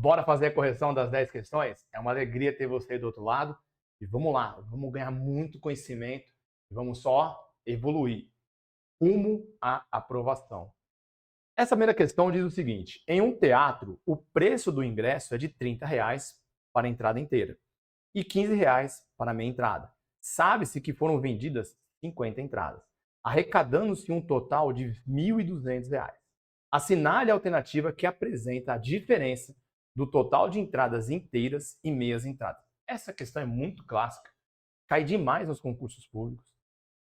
Bora fazer a correção das 10 questões? É uma alegria ter você do outro lado. E vamos lá, vamos ganhar muito conhecimento e vamos só evoluir rumo à aprovação. Essa primeira questão diz o seguinte: em um teatro, o preço do ingresso é de R$ 30 para a entrada inteira e R$ 15 para a meia entrada. Sabe-se que foram vendidas 50 entradas, arrecadando-se um total de R$ 1.200. Assinale a alternativa que apresenta a diferença do total de entradas inteiras e meias entradas. Essa questão é muito clássica, cai demais nos concursos públicos.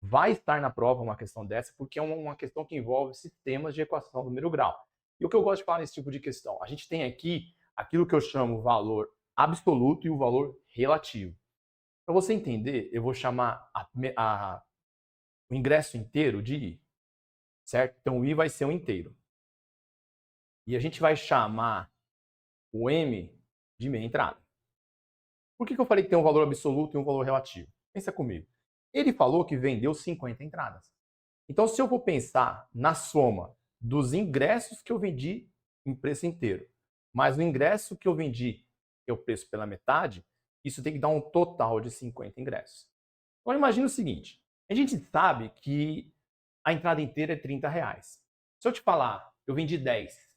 Vai estar na prova uma questão dessa, porque é uma questão que envolve sistemas de equação do primeiro grau. E o que eu gosto de falar nesse tipo de questão? A gente tem aqui aquilo que eu chamo valor absoluto e o valor relativo. Para você entender, eu vou chamar o ingresso inteiro de I, certo? Então o I vai ser um inteiro. E a gente vai chamar o M de meia entrada. Por que eu falei que tem um valor absoluto e um valor relativo? Pensa comigo. Ele falou que vendeu 50 entradas. Então, se eu vou pensar na soma dos ingressos que eu vendi em preço inteiro, mais o ingresso que eu vendi, que é o preço pela metade, isso tem que dar um total de 50 ingressos. Agora, imagina o seguinte. A gente sabe que a entrada inteira é R$ 30. Se eu te falar, eu vendi 10,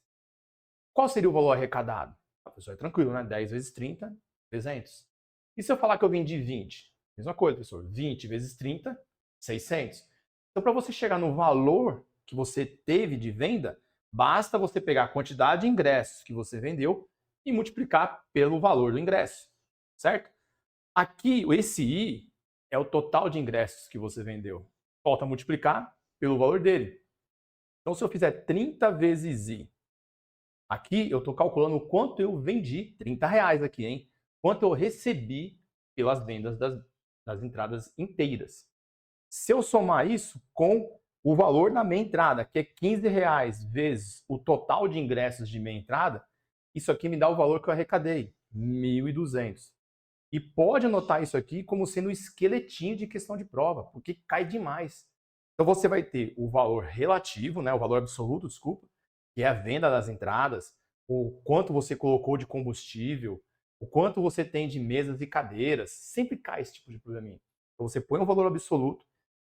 qual seria o valor arrecadado? A pessoa é tranquilo, né? 10 vezes 30, 300. E se eu falar que eu vendi 20? Mesma coisa, professor. 20 vezes 30, 600. Então, para você chegar no valor que você teve de venda, basta você pegar a quantidade de ingressos que você vendeu e multiplicar pelo valor do ingresso, certo? Aqui, esse I é o total de ingressos que você vendeu. Falta multiplicar pelo valor dele. Então, se eu fizer 30 vezes I, aqui eu estou calculando o quanto eu vendi, R$ 30 aqui, hein? Quanto eu recebi pelas vendas das entradas inteiras. Se eu somar isso com o valor da meia entrada, que é R$ 15 vezes o total de ingressos de meia entrada, isso aqui me dá o valor que eu arrecadei, 1.200. E pode anotar isso aqui como sendo o esqueletinho de questão de prova, porque cai demais. Então você vai ter o valor relativo, né, o valor absoluto, desculpa, que é a venda das entradas, o quanto você colocou de combustível, o quanto você tem de mesas e cadeiras. Sempre cai esse tipo de probleminha. Então você põe o valor absoluto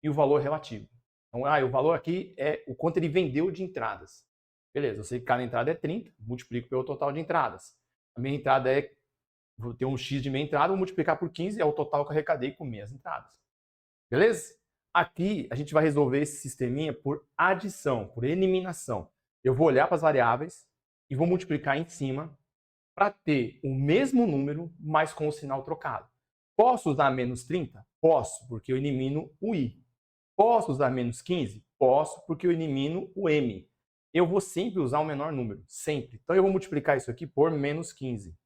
e o valor relativo. Então, o valor aqui é o quanto ele vendeu de entradas. Beleza, eu sei que cada entrada é 30, multiplico pelo total de entradas. A minha entrada vou ter um X de meia entrada, vou multiplicar por 15, é o total que eu arrecadei com meias entradas. Beleza? Aqui a gente vai resolver esse sisteminha por adição, por eliminação. Eu vou olhar para as variáveis e vou multiplicar em cima para ter o mesmo número, mas com o sinal trocado. Posso usar menos 30? Posso, porque eu elimino o I. Posso usar menos 15? Posso, porque eu elimino o M. Eu vou sempre usar o menor número, sempre. Então eu vou multiplicar isso aqui por menos 15.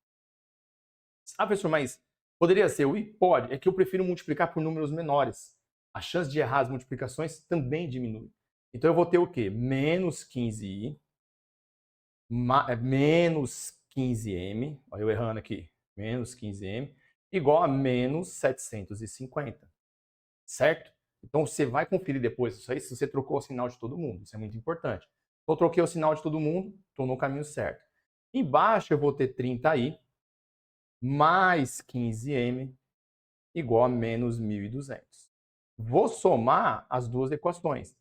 Ah, professor, mas poderia ser o I? Pode. É que eu prefiro multiplicar por números menores. A chance de errar as multiplicações também diminui. Então eu vou ter o quê? Menos 15i, menos 15m, olha eu errando aqui, menos 15m, igual a menos 750, certo? Então você vai conferir depois isso aí, se você trocou o sinal de todo mundo, isso é muito importante. Então eu troquei o sinal de todo mundo, estou no caminho certo. Embaixo eu vou ter 30i, mais 15m, igual a menos 1.200. Vou somar as duas equações.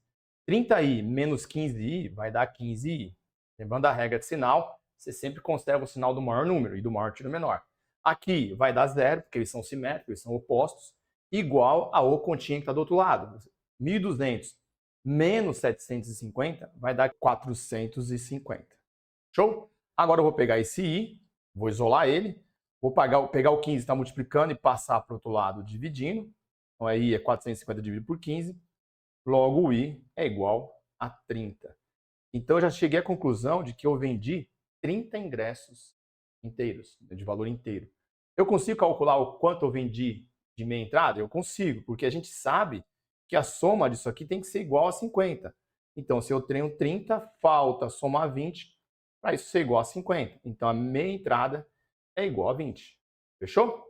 30i menos 15i vai dar 15i. Lembrando a regra de sinal, você sempre conserva o sinal do maior número e do maior tira o menor. Aqui vai dar zero, porque eles são simétricos, eles são opostos, igual a O continha que está do outro lado. 1.200 menos 750 vai dar 450. Show? Agora eu vou pegar esse i, vou isolar ele, vou pegar o 15 que está multiplicando e passar para o outro lado dividindo. Então aí é 450 dividido por 15. Logo o i é igual a 30. Então eu já cheguei à conclusão de que eu vendi 30 ingressos inteiros, de valor inteiro. Eu consigo calcular o quanto eu vendi de meia entrada? Eu consigo, porque a gente sabe que a soma disso aqui tem que ser igual a 50. Então, se eu tenho 30, falta somar 20 para isso ser igual a 50. Então, a meia entrada é igual a 20. Fechou?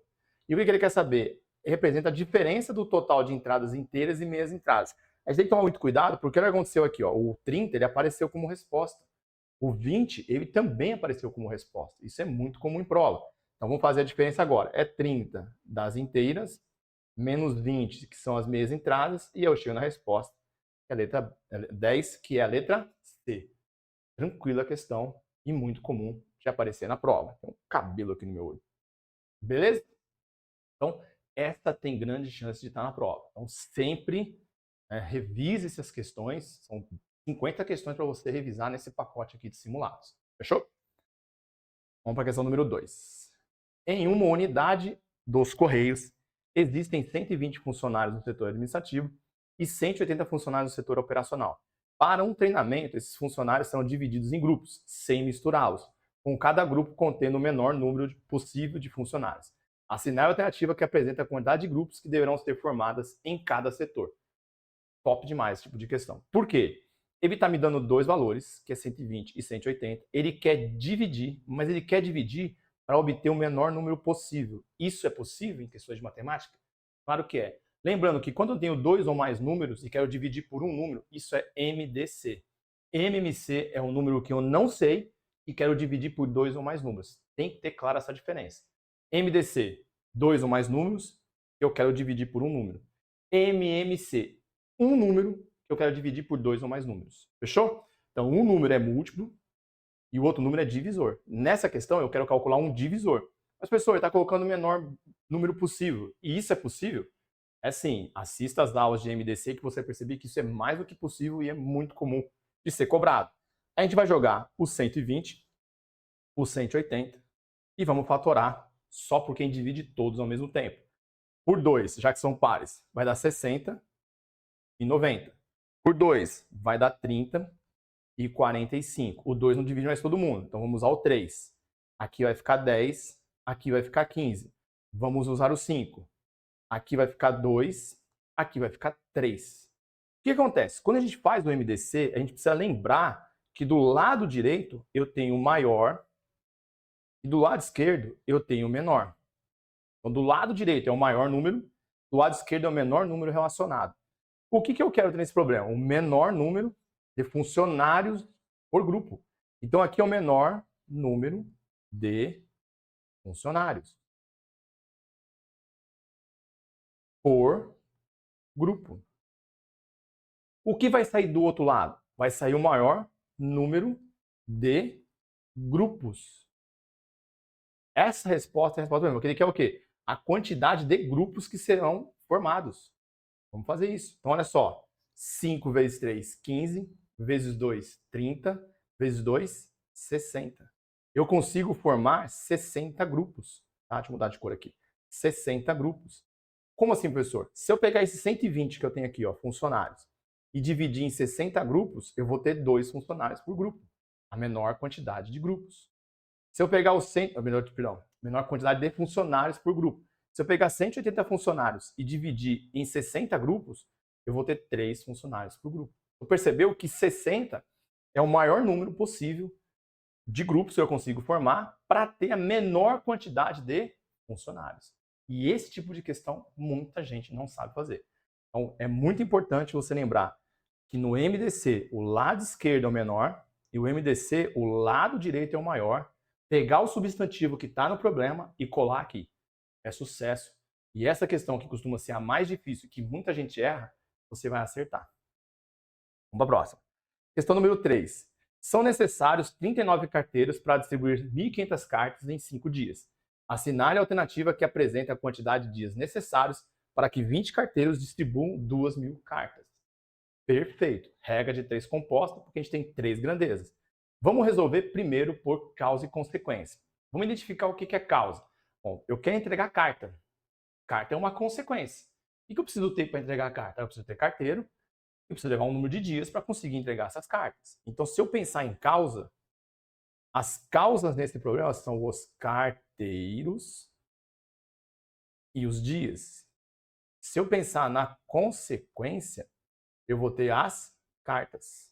E o que ele quer saber? Representa a diferença do total de entradas inteiras e meias entradas. A gente tem que tomar muito cuidado, porque o que aconteceu aqui? Ó, o 30 ele apareceu como resposta. O 20, ele também apareceu como resposta. Isso é muito comum em prova. Então, vamos fazer a diferença agora. É 30 das inteiras, menos 20, que são as meias entradas, e eu chego na resposta, que é a letra 10, que é a letra C. Tranquila a questão e muito comum de aparecer na prova. Tem um cabelo aqui no meu olho. Beleza? Então, esta tem grande chance de estar na prova. Então, sempre revise essas questões. São 50 questões para você revisar nesse pacote aqui de simulados. Fechou? Vamos para a questão número 2. Em uma unidade dos Correios, existem 120 funcionários no setor administrativo e 180 funcionários no setor operacional. Para um treinamento, esses funcionários são divididos em grupos, sem misturá-los, com cada grupo contendo o menor número possível de funcionários. Assinale a alternativa que apresenta a quantidade de grupos que deverão ser formadas em cada setor. Top demais esse tipo de questão. Por quê? Ele está me dando dois valores, que é 120 e 180. Ele quer dividir, mas ele quer dividir para obter o menor número possível. Isso é possível em questões de matemática? Claro que é. Lembrando que quando eu tenho dois ou mais números e quero dividir por um número, isso é MDC. MMC é um número que eu não sei e quero dividir por dois ou mais números. Tem que ter clara essa diferença. MDC, dois ou mais números, eu quero dividir por um número. MMC, um número que eu quero dividir por dois ou mais números. Fechou? Então, um número é múltiplo e o outro número é divisor. Nessa questão, eu quero calcular um divisor. Mas, professor, ele está colocando o menor número possível. E isso é possível? É sim. Assista às aulas de MDC que você vai perceber que isso é mais do que possível e é muito comum de ser cobrado. A gente vai jogar o 120, o 180 e vamos fatorar só por quem divide todos ao mesmo tempo. Por 2, já que são pares, vai dar 60 e 90. Por 2, vai dar 30 e 45. O 2 não divide mais todo mundo, então vamos usar o 3. Aqui vai ficar 10, aqui vai ficar 15. Vamos usar o 5. Aqui vai ficar 2, aqui vai ficar 3. O que acontece? Quando a gente faz o MDC, a gente precisa lembrar que do lado direito eu tenho o maior e do lado esquerdo eu tenho o menor. Então, do lado direito é o maior número, do lado esquerdo é o menor número relacionado. O que eu quero ter nesse problema? O menor número de funcionários por grupo. Então, aqui é o menor número de funcionários por grupo. O que vai sair do outro lado? Vai sair o maior número de grupos. Essa resposta é a resposta do mesmo. Ele quer o quê? A quantidade de grupos que serão formados. Vamos fazer isso. Então, olha só. 5 vezes 3, 15. Vezes 2, 30. Vezes 2, 60. Eu consigo formar 60 grupos. Tá? Deixa eu mudar de cor aqui. 60 grupos. Como assim, professor? Se eu pegar esses 120 que eu tenho aqui, ó, funcionários, e dividir em 60 grupos, eu vou ter 2 funcionários por grupo. A menor quantidade de grupos. Se eu pegar os 100, menor quantidade de funcionários por grupo. Se eu pegar 180 funcionários e dividir em 60 grupos, eu vou ter 3 funcionários por grupo. Você percebeu que 60 é o maior número possível de grupos que eu consigo formar para ter a menor quantidade de funcionários. E esse tipo de questão muita gente não sabe fazer. Então, é muito importante você lembrar que no MDC o lado esquerdo é o menor e o MDC o lado direito é o maior. Pegar o substantivo que está no problema e colar aqui. É sucesso. E essa questão que costuma ser a mais difícil, que muita gente erra, você vai acertar. Vamos para a próxima. Questão número 3. São necessários 39 carteiros para distribuir 1.500 cartas em 5 dias. Assinale a alternativa que apresenta a quantidade de dias necessários para que 20 carteiros distribuam 2.000 cartas. Perfeito. Regra de 3 composta, porque a gente tem 3 grandezas. Vamos resolver primeiro por causa e consequência. Vamos identificar o que é causa. Bom, eu quero entregar carta. Carta é uma consequência. O que eu preciso ter para entregar a carta? Eu preciso ter carteiro, eu preciso levar um número de dias para conseguir entregar essas cartas. Então, se eu pensar em causa, as causas nesse problema são os carteiros e os dias. Se eu pensar na consequência, eu vou ter as cartas.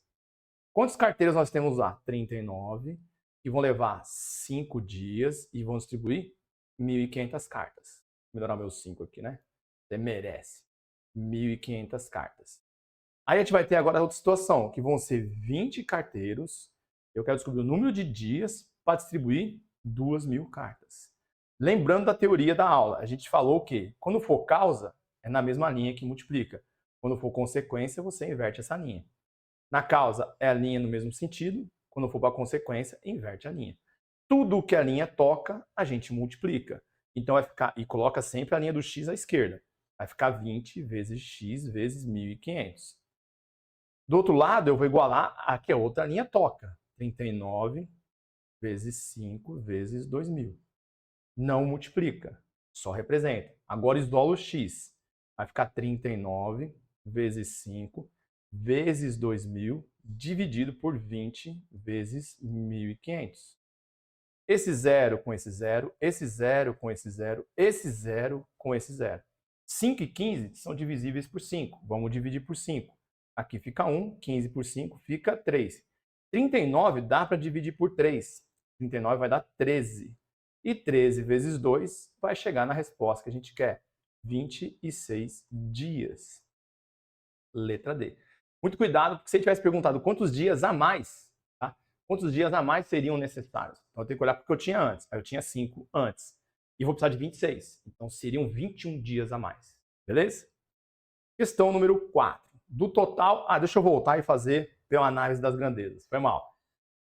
Quantos carteiros nós temos lá? 39, que vão levar 5 dias e vão distribuir 1.500 cartas. Vou melhorar meus 5 aqui, né? Você merece. 1.500 cartas. Aí a gente vai ter agora outra situação, que vão ser 20 carteiros. Eu quero descobrir o número de dias para distribuir 2.000 cartas. Lembrando da teoria da aula, a gente falou que quando for causa, é na mesma linha que multiplica. Quando for consequência, você inverte essa linha. Na causa, é a linha no mesmo sentido. Quando for para a consequência, inverte a linha. Tudo que a linha toca, a gente multiplica. Então vai ficar, e coloca sempre a linha do x à esquerda. Vai ficar 20 vezes x vezes 1.500. Do outro lado, eu vou igualar a que a outra linha toca. 39 vezes 5 vezes 2.000. Não multiplica, só representa. Agora isolo o x. Vai ficar 39 vezes 5 vezes 2.000 dividido por 20 vezes 1.500. Esse zero com esse zero, esse zero com esse zero, esse zero com esse zero. 5 e 15 são divisíveis por 5. Vamos dividir por 5. Aqui fica 1, 15 por 5 fica 3. 39 dá para dividir por 3. 39 vai dar 13. E 13 vezes 2 vai chegar na resposta que a gente quer. 26 dias. Letra D. Muito cuidado, porque se ele tivesse perguntado quantos dias a mais, tá? Quantos dias a mais seriam necessários? Então eu tenho que olhar porque eu tinha antes. Aí eu tinha 5 antes. E vou precisar de 26. Então seriam 21 dias a mais. Beleza? Questão número 4. Do total... deixa eu voltar e fazer pela análise das grandezas. Foi mal.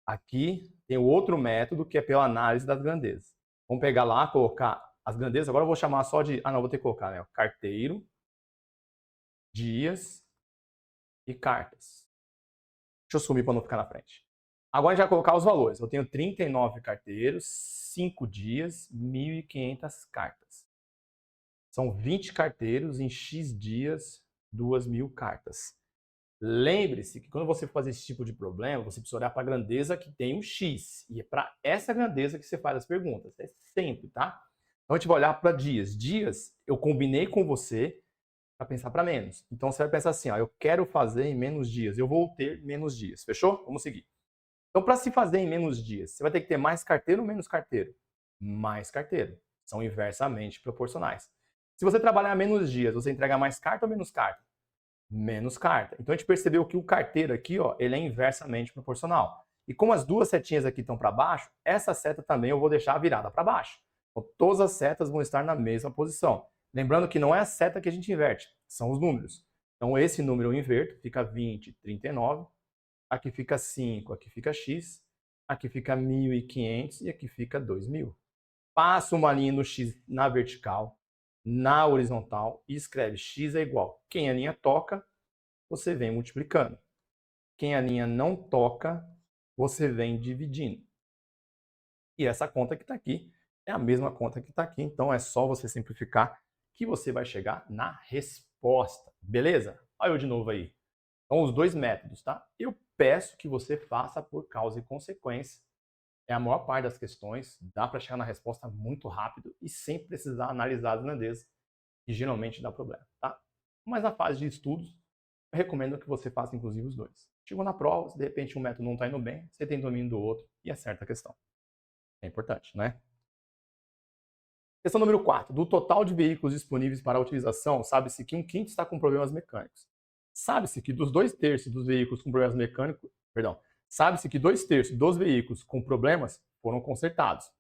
Aqui tem o outro método que é pela análise das grandezas. Vamos pegar lá, colocar as grandezas. Agora eu vou chamar só de... não, vou ter que colocar, né? Carteiro, dias e cartas. Deixa eu sumir para não ficar na frente. Agora a gente vai colocar os valores. Eu tenho 39 carteiros, 5 dias, 1.500 cartas. São 20 carteiros em X dias, 2.000 cartas. Lembre-se que quando você for fazer esse tipo de problema, você precisa olhar para a grandeza que tem o X. E é para essa grandeza que você faz as perguntas. É sempre, tá? Então a gente vai olhar para dias. Dias, eu combinei com você para pensar para menos. Então você vai pensar assim, eu quero fazer em menos dias. Eu vou ter menos dias. Fechou? Vamos seguir. Então, para se fazer em menos dias, você vai ter que ter mais carteiro ou menos carteiro? Mais carteiro. São inversamente proporcionais. Se você trabalhar menos dias, você entrega mais carta ou menos carta? Menos carta. Então a gente percebeu que o carteiro aqui, ele é inversamente proporcional. E como as duas setinhas aqui estão para baixo, essa seta também eu vou deixar virada para baixo. Então todas as setas vão estar na mesma posição. Lembrando que não é a seta que a gente inverte, são os números. Então esse número eu inverto, fica 20, 39. Aqui fica 5, aqui fica x, aqui fica 1.500 e aqui fica 2.000. Passa uma linha no x na vertical, na horizontal e escreve x é igual. Quem a linha toca, você vem multiplicando. Quem a linha não toca, você vem dividindo. E essa conta que está aqui é a mesma conta que está aqui, então é só você simplificar que você vai chegar na resposta. Beleza? Olha eu de novo aí. Então, os dois métodos, tá? Eu peço que você faça por causa e consequência. É a maior parte das questões, dá para chegar na resposta muito rápido e sem precisar analisar as grandezas, que geralmente dá problema, tá? Mas na fase de estudos, eu recomendo que você faça inclusive os dois. Chegou na prova, se de repente um método não está indo bem, você tem domínio do outro e acerta a questão. É importante, né? Questão número 4. Do total de veículos disponíveis para a utilização, sabe-se que 1/5 está com problemas mecânicos. Sabe-se que dos 2/3 dos veículos com problemas mecânicos, sabe-se que 2/3 dos veículos com problemas foram consertados.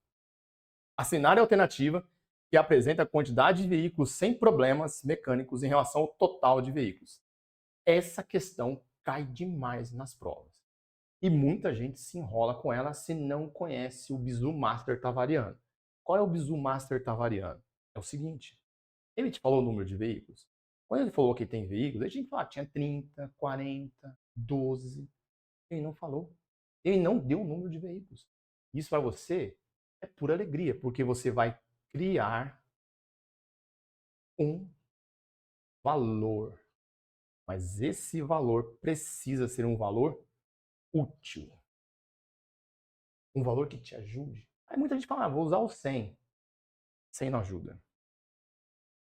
Assinar a alternativa que apresenta a quantidade de veículos sem problemas mecânicos em relação ao total de veículos. Essa questão cai demais nas provas. E muita gente se enrola com ela se não conhece o bizu master tavariano. Qual é o bizu master tavariano? É o seguinte, ele te falou o número de veículos? Quando ele falou que tem veículos, a gente falou que tinha 30, 40, 12. Ele não falou. Ele não deu o número de veículos. Isso para você é pura alegria, porque você vai criar um valor. Mas esse valor precisa ser um valor útil. Um valor que te ajude. Aí muita gente fala, vou usar o 100. 100 não ajuda.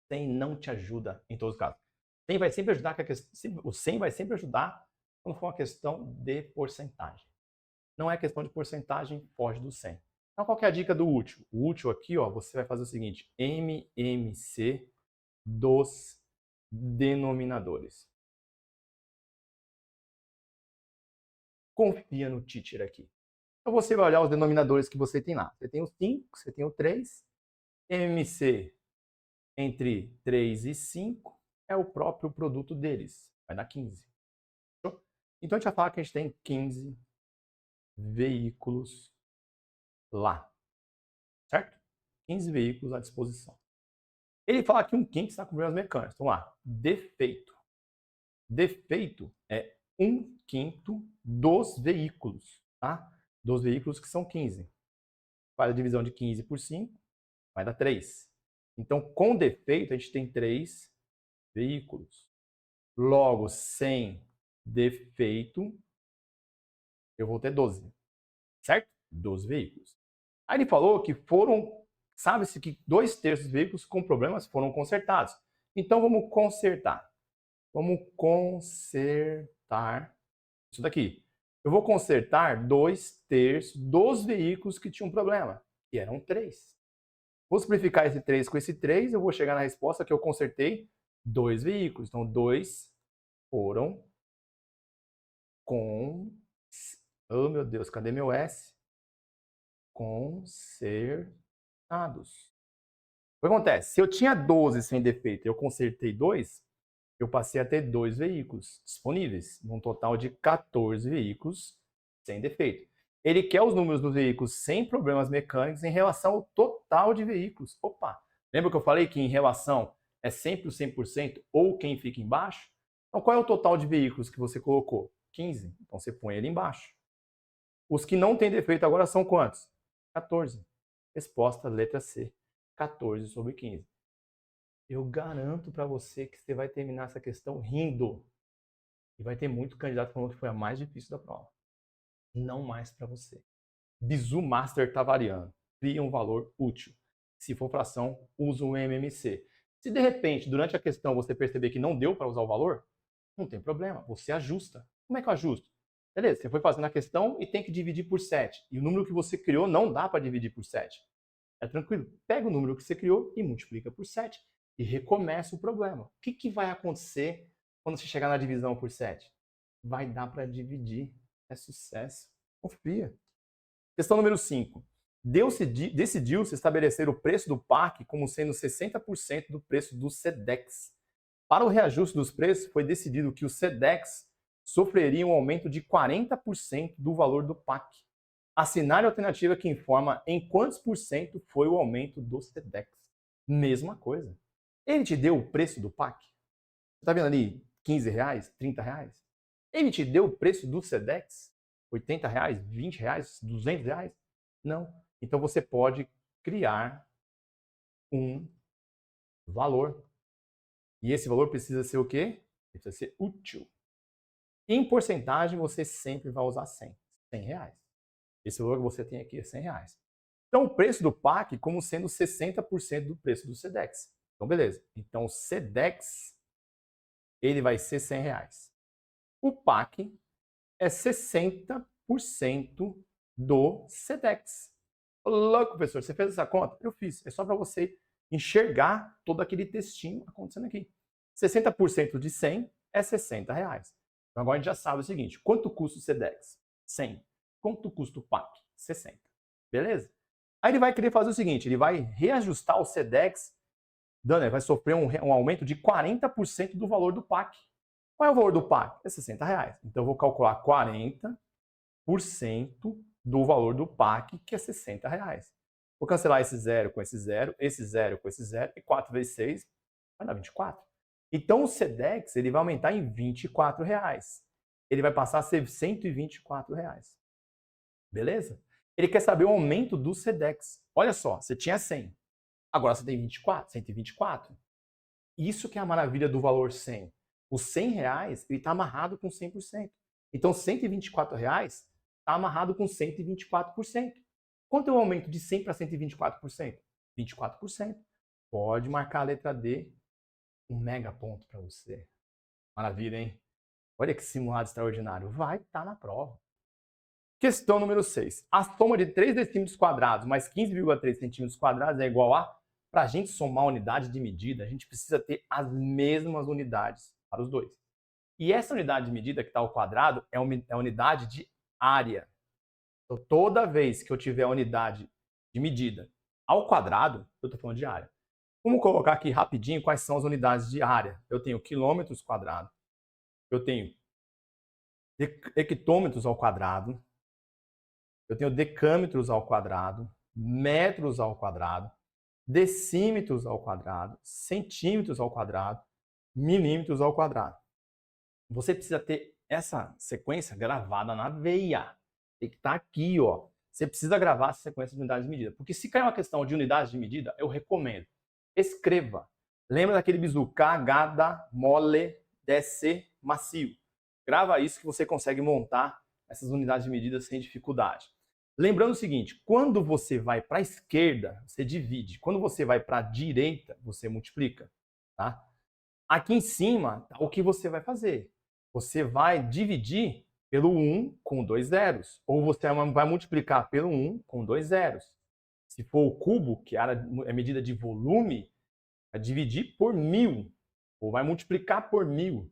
100 não te ajuda em todos os casos. 100 vai sempre ajudar, o 100 vai sempre ajudar quando for uma questão de porcentagem. Não é questão de porcentagem, foge do 100. Então, qual que é a dica do útil? O útil aqui, você vai fazer o seguinte, MMC dos denominadores. Confia no teacher aqui. Então você vai olhar os denominadores que você tem lá. Você tem o 5, você tem o 3, MMC entre 3 e 5 é o próprio produto deles, vai dar 15. Então a gente vai falar que a gente tem 15 veículos lá, certo? 15 veículos à disposição. Ele fala que um quinto está com problemas mecânicos. Então lá, defeito. Defeito é 1/5 dos veículos, tá? Dos veículos que são 15. Faz a divisão de 15 por 5, vai dar 3. Então, com defeito, a gente tem 3 veículos. Logo, sem defeito, eu vou ter 12, certo? 12 veículos. Aí ele falou que sabe-se que 2/3 dos veículos com problemas foram consertados. Então, vamos consertar. Vamos consertar isso daqui. Eu vou consertar 2/3 dos veículos que tinham problema, que eram 3. Vou simplificar esse 3 com esse 3, eu vou chegar na resposta que eu consertei 2 veículos. Então, 2 foram oh, meu Deus, cadê meu S? Consertados. O que acontece? Se eu tinha 12 sem defeito e eu consertei 2, eu passei a ter 2 veículos disponíveis, num total de 14 veículos sem defeito. Ele quer os números dos veículos sem problemas mecânicos em relação ao total de veículos. Opa! Lembra que eu falei que em relação é sempre o 100% ou quem fica embaixo? Então, qual é o total de veículos que você colocou? 15. Então, você põe ele embaixo. Os que não têm defeito agora são quantos? 14. Resposta, letra C. 14 sobre 15. Eu garanto para você que você vai terminar essa questão rindo. E vai ter muito candidato falando que foi a mais difícil da prova. Não mais para você. Bizu Master está variando. Cria um valor útil. Se for fração, usa o MMC. Se de repente, durante a questão, você perceber que não deu para usar o valor, não tem problema. Você ajusta. Como é que eu ajusto? Beleza, você foi fazendo a questão e tem que dividir por 7. E o número que você criou não dá para dividir por 7. É tranquilo. Pega o número que você criou e multiplica por 7. E recomeça o problema. O que vai acontecer quando você chegar na divisão por 7? Vai dar para dividir. É sucesso. Confia. Questão número 5. Decidiu-se estabelecer o preço do PAC como sendo 60% do preço do SEDEX. Para o reajuste dos preços, foi decidido que o SEDEX sofreria um aumento de 40% do valor do PAC. Assinale a alternativa que informa em quantos por cento foi o aumento do SEDEX. Mesma coisa. Ele te deu o preço do PAC? Você está vendo ali R$15, R$30? Ele te deu o preço do SEDEX? R$80, R$20, R$200? Não. Então você pode criar um valor. E esse valor precisa ser o quê? Precisa ser útil. Em porcentagem, você sempre vai usar 100. R$100. Esse valor que você tem aqui é R$100. Então, o preço do PAC como sendo 60% do preço do SEDEX. Então, beleza. Então, o SEDEX, ele vai ser R$100. O PAC é 60% do SEDEX. Louco, professor, você fez essa conta? Eu fiz. É só para você enxergar todo aquele textinho acontecendo aqui. 60% de 100 é R$60. Então, agora a gente já sabe o seguinte. Quanto custa o SEDEX? 100. Quanto custa o PAC? 60. Beleza? Aí ele vai querer fazer o seguinte, ele vai reajustar o SEDEX, ele vai sofrer um aumento de 40% do valor do PAC. Qual é o valor do PAC? É R$60. Então eu vou calcular 40% do valor do PAC, que é R$60. Vou cancelar esse zero com esse zero com esse zero, e 4 vezes 6 vai dar 24. Então o SEDEX ele vai aumentar em R$24. Ele vai passar a ser R$124. Beleza? Ele quer saber o aumento do SEDEX. Olha só, você tinha 100. Agora você tem 24, 124. Isso que é a maravilha do valor 100. Os R$100 está amarrado com 100%. Então, R$124 está amarrado com 124%. Quanto é o aumento de 100 para 124%? 24%. Pode marcar a letra D. Um mega ponto para você. Maravilha, hein? Olha que simulado extraordinário. Vai estar na prova. Questão número 6. A soma de 3 decímetros quadrados mais 15,3 centímetros quadrados é igual a... Para a gente somar a unidade de medida, a gente precisa ter as mesmas unidades para os dois. E essa unidade de medida que está ao quadrado é a unidade de área. Então, toda vez que eu tiver a unidade de medida ao quadrado, eu estou falando de área. Vamos colocar aqui rapidinho quais são as unidades de área. Eu tenho quilômetros quadrados, eu tenho hectômetros ao quadrado, eu tenho decâmetros ao quadrado, metros ao quadrado, decímetros ao quadrado, centímetros ao quadrado, milímetros ao quadrado. Você precisa ter essa sequência gravada na veia. Tem que estar aqui, ó. Você precisa gravar essa sequência de unidades de medida. Porque se cair uma questão de unidades de medida, eu recomendo. Escreva. Lembra daquele bizu? Cagada, mole, descer, macio. Grava isso que você consegue montar essas unidades de medida sem dificuldade. Lembrando o seguinte, quando você vai para a esquerda, você divide. Quando você vai para a direita, você multiplica. Tá? Aqui em cima, tá, o que você vai fazer? Você vai dividir pelo 1 com 2 zeros. Ou você vai multiplicar pelo 1 com 2 zeros. Se for o cubo, que é medida de volume, vai dividir por 1000. Ou vai multiplicar por 1000.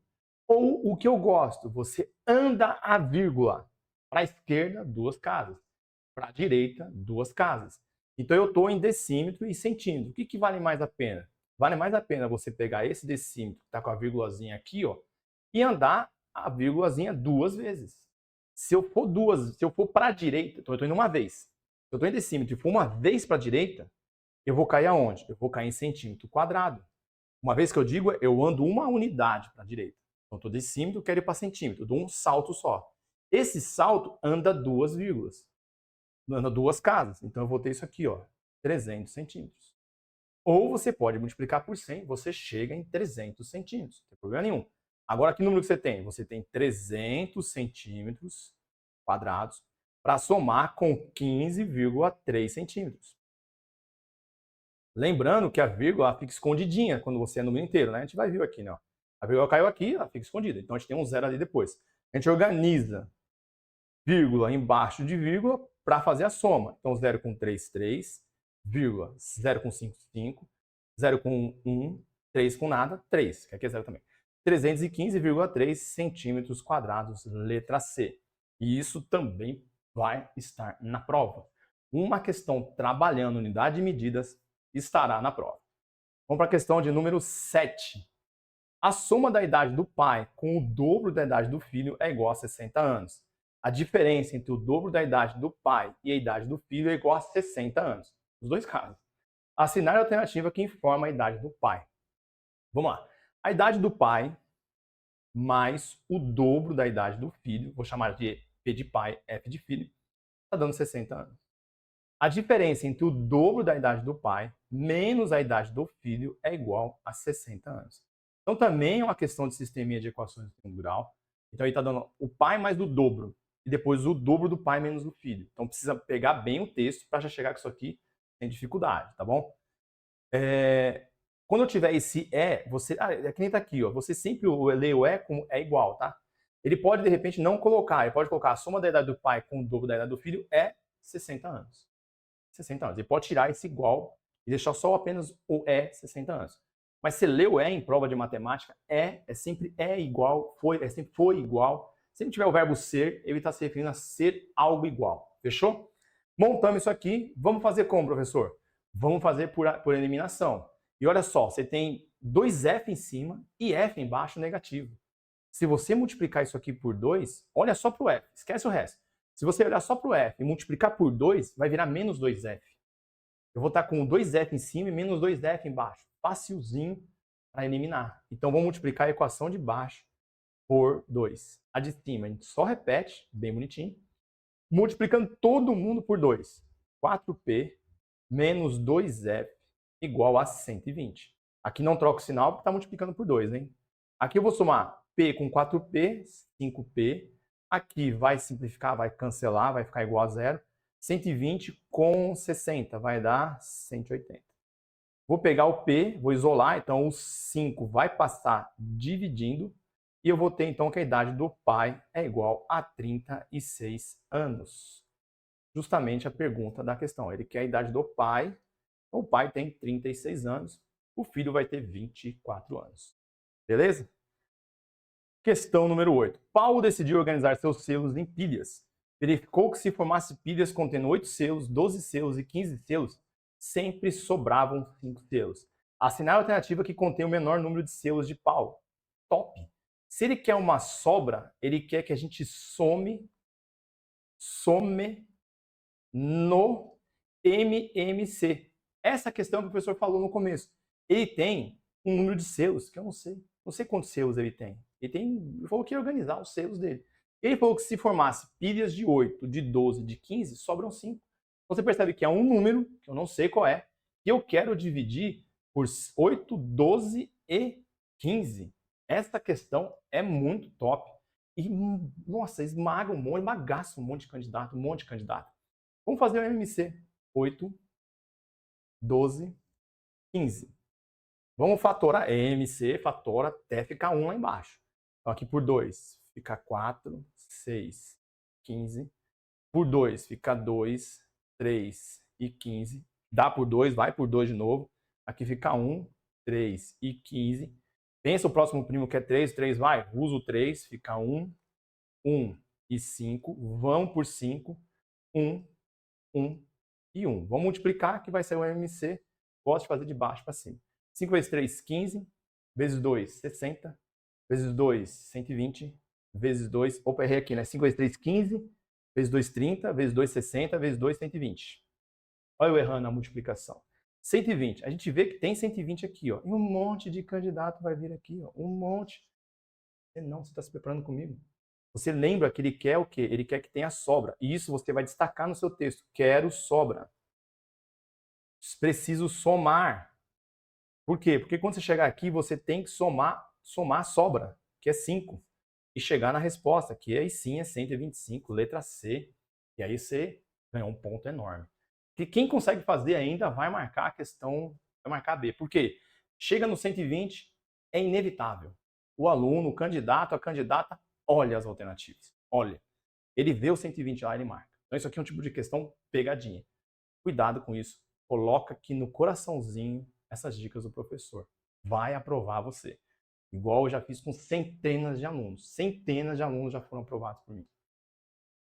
Ou o que eu gosto, você anda a vírgula. Para a esquerda, 2 casas. Para a direita, 2 casas. Então eu estou em decímetro e centímetro. O que vale mais a pena? Vale mais a pena você pegar esse decímetro, que está com a vírgulazinha aqui, ó, e andar a vírgulazinha 2 vezes. Se eu for para a direita, então eu estou indo uma vez. Se eu estou em decímetro e for uma vez para a direita, eu vou cair aonde? Eu vou cair em centímetro quadrado. Uma vez que eu digo, eu ando uma unidade para a direita. Então, estou decímetro, quero ir para centímetro. Eu dou um salto só. Esse salto anda 2 vírgulas. Anda 2 casas. Então, eu vou ter isso aqui, ó, 300 centímetros. Ou você pode multiplicar por 100, você chega em 300 centímetros. Não tem problema nenhum. Agora, que número que você tem? Você tem 300 centímetros quadrados para somar com 15,3 centímetros. Lembrando que a vírgula fica escondidinha quando você é número inteiro, né? A gente vai ver aqui, né? A vírgula caiu aqui, ela fica escondida. Então, a gente tem um zero ali depois. A gente organiza vírgula embaixo de vírgula para fazer a soma. Então, 0 com 3, 3, vírgula, 0 com 5, 5, 0 com 1, 3 com nada, 3, que aqui é 0 também. 315,3 centímetros quadrados, letra C. E isso também vai estar na prova. Uma questão trabalhando unidade de medidas estará na prova. Vamos para a questão de número 7. A soma da idade do pai com o dobro da idade do filho é igual a 60 anos. A diferença entre o dobro da idade do pai e a idade do filho é igual a 60 anos. Nos dois casos. Assinar a alternativa que informa a idade do pai. Vamos lá. A idade do pai mais o dobro da idade do filho, vou chamar de P de pai, F de filho, está dando 60 anos. A diferença entre o dobro da idade do pai menos a idade do filho é igual a 60 anos. Então também é uma questão de sisteminha de equações de segundo grau. Então aí está dando o pai mais o dobro e depois o dobro do pai menos do filho. Então precisa pegar bem o texto para já chegar com isso aqui sem dificuldade, tá bom? Quando eu tiver esse você... é que nem tá aqui, ó. Você sempre lê o como é igual, tá? Ele pode, de repente, não colocar. Ele pode colocar a soma da idade do pai com o dobro da idade do filho é 60 anos. 60 anos. Ele pode tirar esse igual e deixar só apenas o 60 anos. Mas se lê o em prova de matemática, sempre igual, sempre foi igual. Se tiver o verbo ser, ele está se referindo a ser algo igual. Fechou? Montamos isso aqui. Vamos fazer como, professor? Vamos fazer por eliminação. E olha só, você tem 2F em cima e F embaixo negativo. Se você multiplicar isso aqui por 2, olha só para o F, esquece o resto. Se você olhar só para o F e multiplicar por 2, vai virar menos 2F. Eu vou estar com 2F em cima e menos 2F embaixo. Facilzinho para eliminar. Então, vamos multiplicar a equação de baixo por 2. A de cima a gente só repete, bem bonitinho. Multiplicando todo mundo por 2. 4P menos 2F igual a 120. Aqui não troca o sinal porque está multiplicando por 2, hein? Aqui eu vou somar P com 4P, 5P. Aqui vai simplificar, vai cancelar, vai ficar igual a 0. 120 com 60 vai dar 180. Vou pegar o P, vou isolar, então o 5 vai passar dividindo. E eu vou ter então que a idade do pai é igual a 36 anos. Justamente a pergunta da questão. Ele quer a idade do pai. O pai tem 36 anos, o filho vai ter 24 anos. Beleza? Questão número 8. Paulo decidiu organizar seus selos em pilhas. Verificou que se formasse pilhas contendo 8 selos, 12 selos e 15 selos, sempre sobravam 5 selos. Assinar a alternativa que contém o menor número de selos de pau. Top! Se ele quer uma sobra, ele quer que a gente some no MMC. Essa questão que o professor falou no começo. Ele tem um número de selos, que eu não sei. Não sei quantos selos ele tem. Ele falou que ia organizar os selos dele. Ele falou que se formasse pilhas de 8, de 12, de 15, sobram 5. Você percebe que é um número, que eu não sei qual é, que eu quero dividir por 8, 12 e 15. Essa questão é muito top. E, nossa, esmaga um monte, esmagaça um monte de candidato, Vamos fazer o MMC. 8, 12, 15. Vamos fatorar. MMC fatora até ficar 1 lá embaixo. Então, aqui por 2 fica 4, 6, 15. Por 2 fica 2, 3 e 15. Dá por 2, vai por 2 de novo. Aqui fica 1, 3 e 15. Pensa o próximo primo que é 3, 3 vai, usa o 3, fica 1, 1 e 5. Vão por 5, 1, 1 e 1. Vamos multiplicar que vai ser o MMC. Gosto de fazer de baixo para cima. 5 vezes 3, 15. Vezes 2, 60. Vezes 2, 120. Vezes 2, opa, errei aqui, né? 5 vezes 3, 15. Vezes 2, 30. Vezes 2, 60. Vezes 2, 120. Olha eu errando a multiplicação. 120. A gente vê que tem 120 aqui, ó. E um monte de candidato vai vir aqui, ó. Um monte. Não, você está se preparando comigo. Você lembra que ele quer o quê? Ele quer que tenha sobra. E isso você vai destacar no seu texto. Quero sobra. Preciso somar. Por quê? Porque quando você chegar aqui, você tem que somar a sobra, que é 5. E chegar na resposta, que aí sim é 125, letra C. E aí você ganhou um ponto enorme. E quem consegue fazer ainda vai marcar a questão, vai marcar B. Por quê? Chega no 120, é inevitável. O aluno, o candidato, a candidata, olha as alternativas. Olha. Ele vê o 120 lá e ele marca. Então isso aqui é um tipo de questão pegadinha. Cuidado com isso. Coloca aqui no coraçãozinho essas dicas do professor. Vai aprovar você. Igual eu já fiz com centenas de alunos. Centenas de alunos já foram aprovados por mim.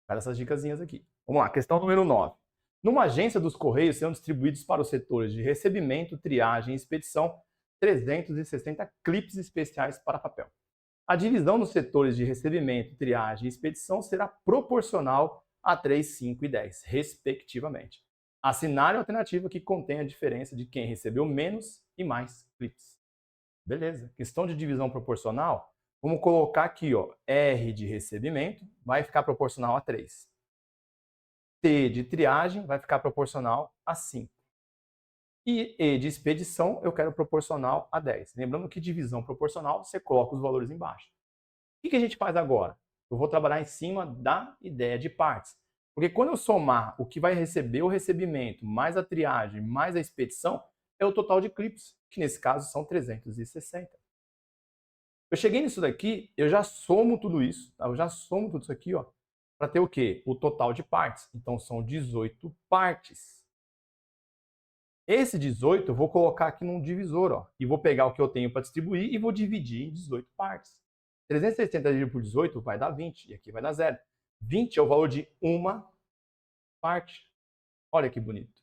Olha essas dicasinhas aqui. Vamos lá, questão número 9. Numa agência dos Correios serão distribuídos para os setores de recebimento, triagem e expedição 360 clipes especiais para papel. A divisão nos setores de recebimento, triagem e expedição será proporcional a 3, 5 e 10, respectivamente. Assinale a alternativa que contém a diferença de quem recebeu menos e mais clipes. Beleza. Questão de divisão proporcional, vamos colocar aqui, ó, R de recebimento vai ficar proporcional a 3. T de triagem vai ficar proporcional a 5. E E de expedição eu quero proporcional a 10. Lembrando que divisão proporcional, você coloca os valores embaixo. O que a gente faz agora? Eu vou trabalhar em cima da ideia de partes. Porque quando eu somar o que vai receber o recebimento, mais a triagem, mais a expedição, é o total de clipes, que nesse caso são 360. Eu cheguei nisso daqui, eu já somo tudo isso, tá? Eu já somo tudo isso aqui, ó, para ter o quê? O total de partes. Então são 18 partes. Esse 18 eu vou colocar aqui num divisor, ó, e vou pegar o que eu tenho para distribuir e vou dividir em 18 partes. 360 dividido por 18 vai dar 20, e aqui vai dar 0. 20 é o valor de uma parte. Olha que bonito.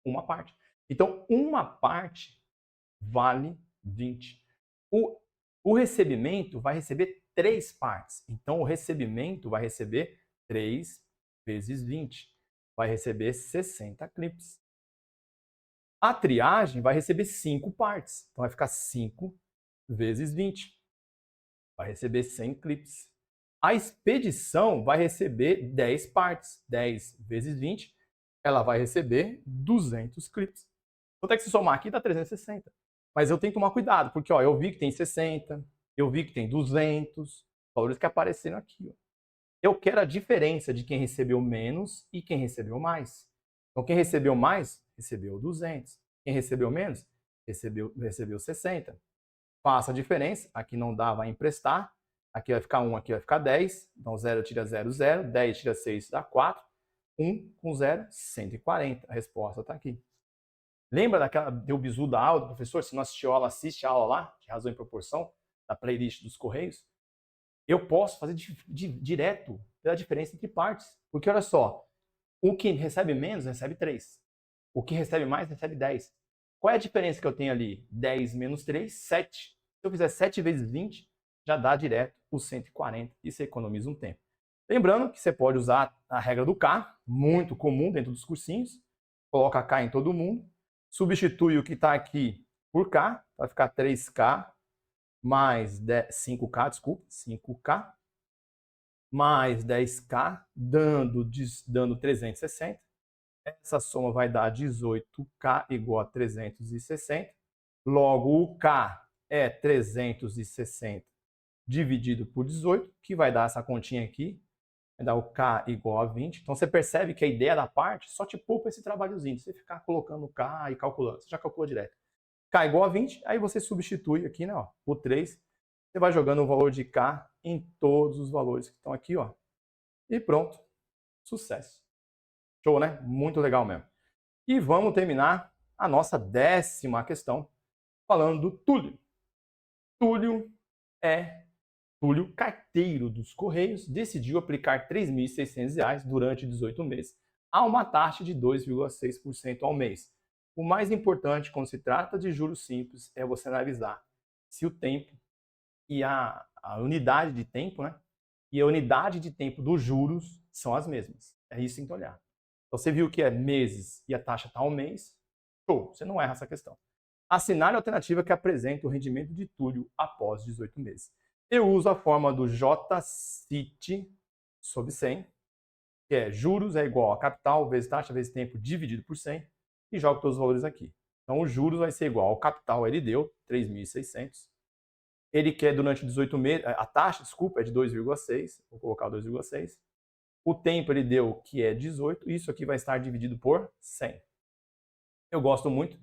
Uma parte. Então, uma parte vale 20. O recebimento vai receber 3 partes. Então, o recebimento vai receber 3 vezes 20. Vai receber 60 clipes. A triagem vai receber 5 partes. Então, vai ficar 5 vezes 20. Vai receber 100 clipes. A expedição vai receber 10 partes. 10 vezes 20, ela vai receber 200 clipes. Quanto é que se somar aqui dá 360. Mas eu tenho que tomar cuidado, porque ó, eu vi que tem 60, eu vi que tem 200, valores que apareceram aqui. Ó. Eu quero a diferença de quem recebeu menos e quem recebeu mais. Então, quem recebeu mais, recebeu 200. Quem recebeu menos, recebeu 60. Faça a diferença. Aqui não dá, vai emprestar. Aqui vai ficar 1, aqui vai ficar 10. Então, 0 tira 0, 0. 10 tira 6, dá 4. 1 com 0, 140. A resposta está aqui. Lembra daquela deu bizu da aula do professor? Se não assistiu a aula, assiste a aula lá, de razão e proporção, da playlist dos Correios. Eu posso fazer direto pela diferença entre partes. Porque olha só, o que recebe menos recebe 3. O que recebe mais recebe 10. Qual é a diferença que eu tenho ali? 10 menos 3, 7. Se eu fizer 7 vezes 20, já dá direto os 140 e você economiza um tempo. Lembrando que você pode usar a regra do K, muito comum dentro dos cursinhos. Coloca K em todo mundo. Substitui o que está aqui por K, vai ficar 3K mais 5K, desculpa, 5K, mais 10K, dando 360. Essa soma vai dar 18K igual a 360. Logo, o K é 360 dividido por 18, que vai dar essa continha aqui, vai dar o K igual a 20. Então, você percebe que a ideia da parte só te poupa esse trabalhozinho, você ficar colocando o K e calculando. Você já calculou direto. K igual a 20, aí você substitui aqui, né, ó, o 3. Você vai jogando o valor de K em todos os valores que estão aqui, ó. E pronto. Sucesso. Show, né? Muito legal mesmo. E vamos terminar a nossa 10ª questão falando do Túlio. Túlio, carteiro dos Correios, decidiu aplicar R$ 3.600 durante 18 meses, a uma taxa de 2,6% ao mês. O mais importante quando se trata de juros simples é você analisar se o tempo e a unidade de tempo, né? E a unidade de tempo dos juros são as mesmas. É isso que tem que olhar. Então, você viu que é meses e a taxa está ao mês, show, você não erra essa questão. Assinale a alternativa que apresenta o rendimento de Túlio após 18 meses. Eu uso a forma do JCIT sobre 100, que é juros é igual a capital vezes taxa vezes tempo dividido por 100, e jogo todos os valores aqui. Então, os juros vai ser igual ao capital, ele deu 3.600. Ele quer durante 18 meses, a taxa, desculpa, é de 2,6, vou colocar 2,6. O tempo ele deu que é 18, isso aqui vai estar dividido por 100. Eu gosto muito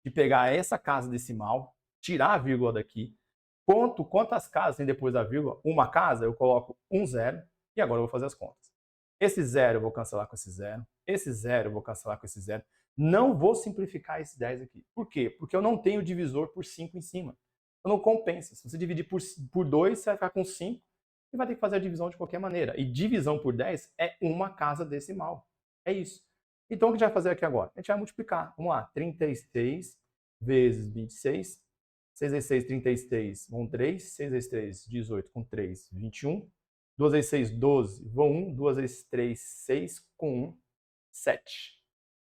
de pegar essa casa decimal, tirar a vírgula daqui. Quantas casas tem depois da vírgula? Uma casa, eu coloco um zero e agora eu vou fazer as contas. Esse zero eu vou cancelar com esse zero, esse zero eu vou cancelar com esse zero. Não vou simplificar esse 10 aqui. Por quê? Porque eu não tenho divisor por 5 em cima. Então não compensa. Se você dividir por 2, você vai ficar com 5 e vai ter que fazer a divisão de qualquer maneira. E divisão por 10 é uma casa decimal. É isso. Então o que a gente vai fazer aqui agora? A gente vai multiplicar. Vamos lá. 36 vezes 26. 6 vezes 6, 36, vão 3. 6 vezes 3, 18, com 3, 21. 2 vezes 6, 12, vão 1. 2 vezes 3, 6, com 1, 7.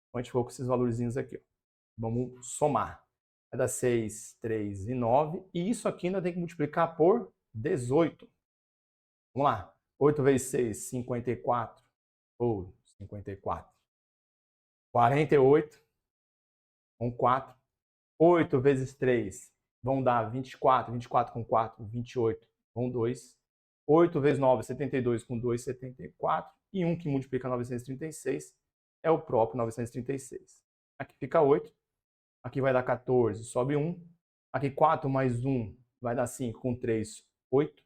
Então a gente ficou com esses valorzinhos aqui. Ó. Vamos somar. Vai dar 6, 3 e 9. E isso aqui ainda tem que multiplicar por 18. Vamos lá. 8 vezes 6, 54. Ou 54. 48. Com 4. 8 vezes 3 vão dar 24. 24 com 4, 28. Com 2. 8 vezes 9, 72. Com 2, 74. E 1 que multiplica 936 é o próprio 936. Aqui fica 8. Aqui vai dar 14, sobe 1. Aqui 4 mais 1 vai dar 5. Com 3, 8.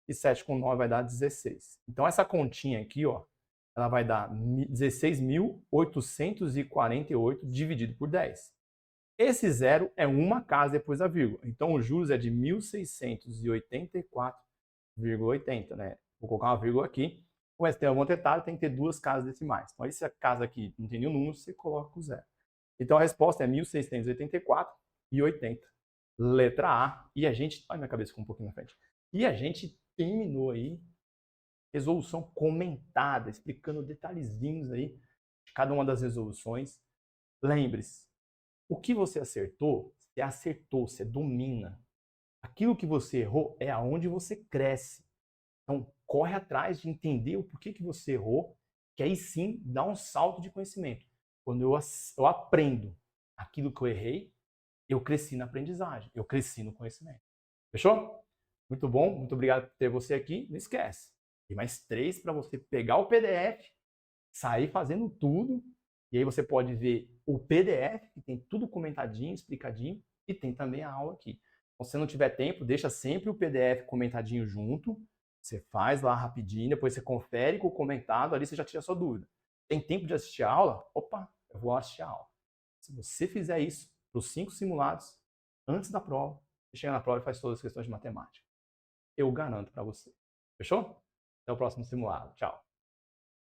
E 7 com 9 vai dar 16. Então, essa continha aqui, ó, ela vai dar 16.848 dividido por 10. Esse zero é uma casa depois da vírgula. Então, os juros é de 1.684,80, né? Vou colocar uma vírgula aqui. O sistema monetário tem que ter duas casas decimais. Então, se a casa aqui não tem nenhum número, você coloca o zero. Então, a resposta é 1.684,80. Letra A. E a gente... Olha, minha cabeça ficou um pouquinho na frente. E a gente terminou aí resolução comentada, explicando detalhezinhos aí de cada uma das resoluções. Lembre-se, o que você acertou, você domina. Aquilo que você errou é aonde você cresce. Então, corre atrás de entender o porquê que você errou, que aí sim dá um salto de conhecimento. Quando eu aprendo aquilo que eu errei, eu cresci na aprendizagem, eu cresci no conhecimento. Fechou? Muito bom, muito obrigado por ter você aqui. Não esquece, tem mais 3 para você pegar o PDF, sair fazendo tudo, e aí você pode ver o PDF, que tem tudo comentadinho, explicadinho, e tem também a aula aqui. Então, se não tiver tempo, deixa sempre o PDF comentadinho junto, você faz lá rapidinho, depois você confere com o comentado, ali você já tira a sua dúvida. Tem tempo de assistir a aula? Opa, eu vou assistir a aula. Se você fizer isso para os 5 simulados, antes da prova, você chega na prova e faz todas as questões de matemática. Eu garanto para você. Fechou? Até o próximo simulado. Tchau.